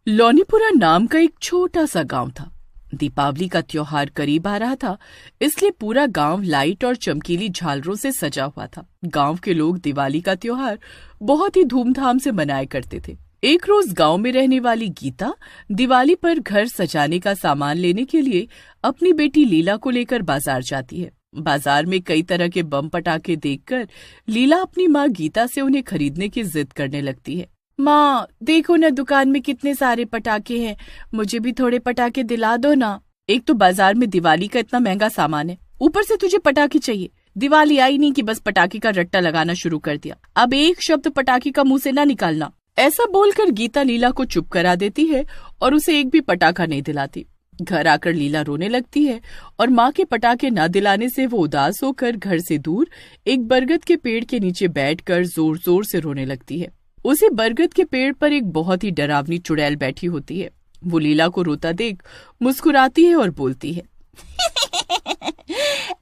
लौनीपुरा नाम का एक छोटा सा गांव था। दीपावली का त्योहार करीब आ रहा था, इसलिए पूरा गांव लाइट और चमकीली झालरों से सजा हुआ था। गांव के लोग दिवाली का त्योहार बहुत ही धूमधाम से मनाया करते थे। एक रोज गांव में रहने वाली गीता दिवाली पर घर सजाने का सामान लेने के लिए अपनी बेटी लीला को लेकर बाजार जाती है। बाजार में कई तरह के बम पटाखे देखकर लीला अपनी माँ गीता से उन्हें खरीदने की जिद करने लगती है। माँ, देखो ना, दुकान में कितने सारे पटाखे हैं, मुझे भी थोड़े पटाखे दिला दो ना। एक तो बाजार में दिवाली का इतना महंगा सामान है, ऊपर से तुझे पटाखे चाहिए। दिवाली आई नहीं कि बस पटाखे का रट्टा लगाना शुरू कर दिया। अब एक शब्द पटाखे का मुंह से ना निकालना। ऐसा बोलकर गीता लीला को चुप करा देती है और उसे एक भी पटाखा नहीं दिलाती। घर आकर लीला रोने लगती है और माँ के पटाखे न दिलाने से वो उदास होकर घर से दूर एक बरगद के पेड़ के नीचे बैठकर जोर जोर से रोने लगती है। उसी बरगद के पेड़ पर एक बहुत ही डरावनी चुड़ैल बैठी होती है। वो लीला को रोता देख मुस्कुराती है और बोलती है,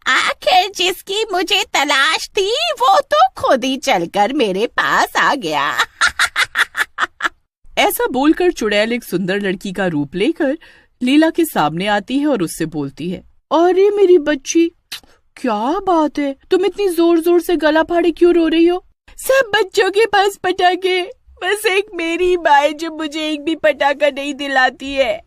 आखिर जिसकी मुझे तलाश थी वो तो खुद ही चलकर मेरे पास आ गया। ऐसा बोलकर चुड़ैल एक सुंदर लड़की का रूप लेकर लीला के सामने आती है और उससे बोलती है, अरे मेरी बच्ची, क्या बात है, तुम इतनी जोर जोर से गला फाड़े क्यों रो रही हो? सब बच्चों के पास पटाखे, बस एक मेरी माँ है जो मुझे एक भी पटाखा नहीं दिलाती है।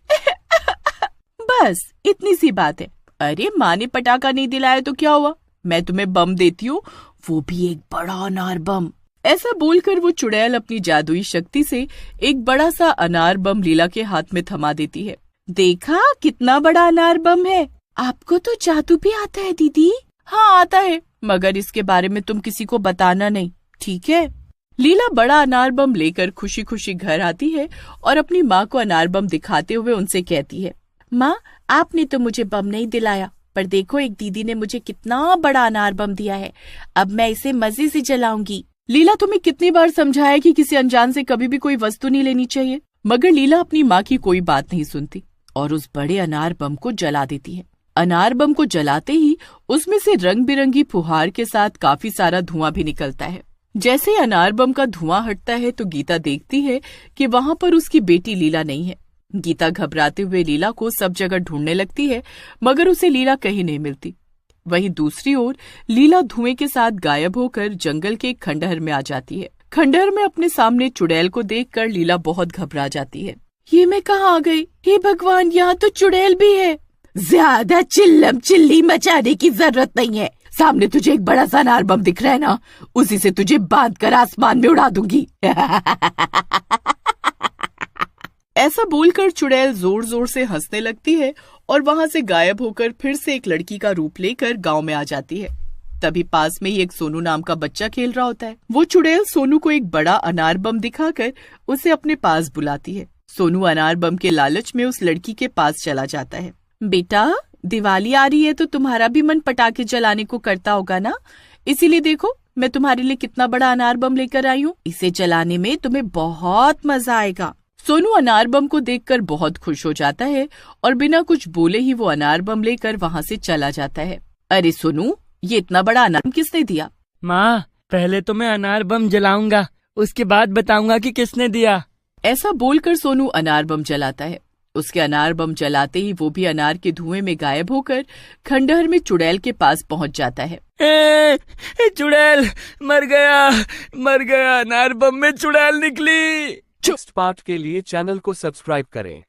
बस इतनी सी बात है। अरे माँ ने पटाखा नहीं दिलाया तो क्या हुआ, मैं तुम्हें बम देती हूँ, वो भी एक बड़ा अनार बम। ऐसा बोलकर वो चुड़ैल अपनी जादुई शक्ति से एक बड़ा सा अनार बम लीला के हाथ में थमा देती है। देखा कितना बड़ा अनार बम है। आपको तो जादू भी आता है दीदी? हाँ आता है, मगर इसके बारे में तुम किसी को बताना नहीं, ठीक है? लीला बड़ा अनार बम लेकर खुशी खुशी घर आती है और अपनी माँ को अनार बम दिखाते हुए उनसे कहती है, माँ, आपने तो मुझे बम नहीं दिलाया, पर देखो एक दीदी ने मुझे कितना बड़ा अनार बम दिया है, अब मैं इसे मजे से जलाऊंगी। लीला, तुम्हें कितनी बार समझाया कि किसी अनजान से कभी भी कोई वस्तु नहीं लेनी चाहिए, मगर लीला अपनी माँ की कोई बात नहीं सुनती और उस बड़े अनार बम को जला देती है। अनार बम को जलाते ही उसमें से रंग बिरंगी फुहार के साथ काफी सारा धुआं भी निकलता है। जैसे ही अनार बम का धुआं हटता है तो गीता देखती है कि वहाँ पर उसकी बेटी लीला नहीं है। गीता घबराते हुए लीला को सब जगह ढूंढने लगती है, मगर उसे लीला कहीं नहीं मिलती। वहीं दूसरी ओर लीला धुएं के साथ गायब होकर जंगल के एक खंडहर में आ जाती है। खंडहर में अपने सामने चुड़ैल को देखकर लीला बहुत घबरा जाती है। ये मैं कहाँ आ गई? हे भगवान, यहाँ तो चुड़ैल भी है। ज्यादा चिल्लम चिल्ली मचाने की जरूरत नहीं है, सामने तुझे एक बड़ा सा अनार बम दिख रहा है ना, उसी से तुझे बांध कर आसमान में उड़ा दूंगी। ऐसा बोलकर चुड़ैल जोर जोर से हंसने लगती है और वहाँ से गायब होकर फिर से एक लड़की का रूप लेकर गांव में आ जाती है। तभी पास में ही एक सोनू नाम का बच्चा खेल रहा होता है। वो चुड़ैल सोनू को एक बड़ा अनार बम दिखाकर उसे अपने पास बुलाती है। सोनू अनार बम के लालच में उस लड़की के पास चला जाता है। बेटा, दिवाली आ रही है तो तुम्हारा भी मन पटाखे जलाने को करता होगा ना, इसीलिए देखो मैं तुम्हारे लिए कितना बड़ा अनार बम लेकर आई हूँ, इसे जलाने में तुम्हें बहुत मजा आएगा। सोनू अनार बम को देखकर बहुत खुश हो जाता है और बिना कुछ बोले ही वो अनार बम लेकर वहाँ से चला जाता है। अरे सोनू, ये इतना बड़ा अनार किसने दिया? माँ, पहले तो मैं अनार बम जलाऊंगा, उसके बाद बताऊंगा कि किसने दिया। ऐसा बोलकर सोनू अनार बम जलाता है। उसके अनार बम जलाते ही वो भी अनार के धुएं में गायब होकर खंडहर में चुड़ैल के पास पहुंच जाता है। चुड़ैल मर गया, अनार बम में चुड़ैल निकली। नेक्स्ट पार्ट के लिए चैनल को सब्सक्राइब करें।